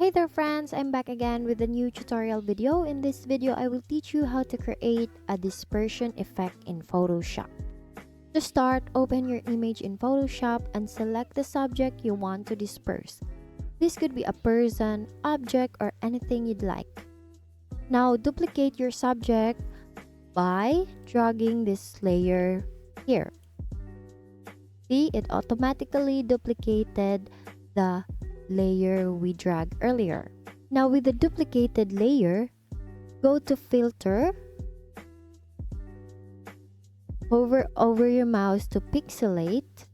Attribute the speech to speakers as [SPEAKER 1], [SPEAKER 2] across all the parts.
[SPEAKER 1] Hey there friends, I'm back again with a new tutorial video. In this video, I will teach you how to create a dispersion effect in Photoshop. To start, open your image in Photoshop and select the subject you want to disperse. This could be a person, object, or anything you'd like. Now, duplicate your subject by dragging this layer here. See, it automatically duplicated the layer we dragged earlier. Now with the duplicated layer, go to Filter, hover over your mouse to pixelate.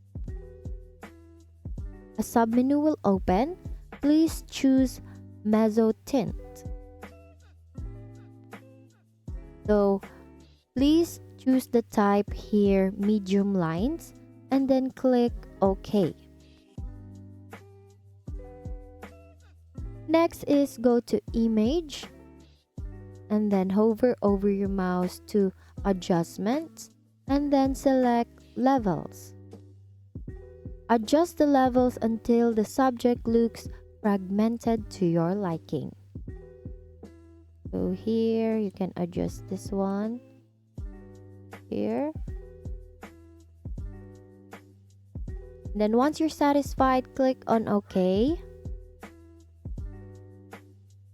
[SPEAKER 1] A submenu will open. Please choose Mezzo Tint. So please choose the type here, medium lines, and then click OK. Next is go to Image and then hover over your mouse to Adjustments and then select Levels. Adjust the levels until the subject looks fragmented to your liking. So here you can adjust this one here. Then once you're satisfied, click on OK.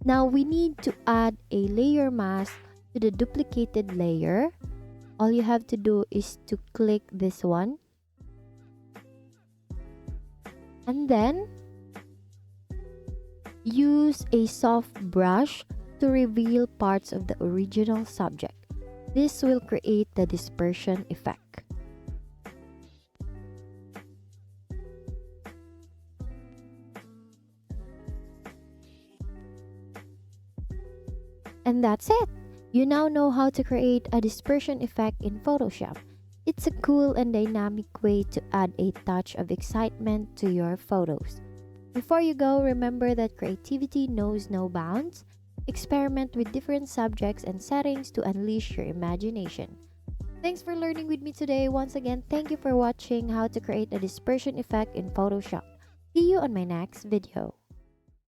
[SPEAKER 1] Now we need to add a layer mask to the duplicated layer. All you have to do is to click this one. And then use a soft brush to reveal parts of the original subject. This will create the dispersion effect. And that's it! You now know how to create a dispersion effect in Photoshop. It's a cool and dynamic way to add a touch of excitement to your photos. Before you go, remember that creativity knows no bounds. Experiment with different subjects and settings to unleash your imagination. Thanks for learning with me today. Once again, thank you for watching how to create a dispersion effect in Photoshop. See you on my next video.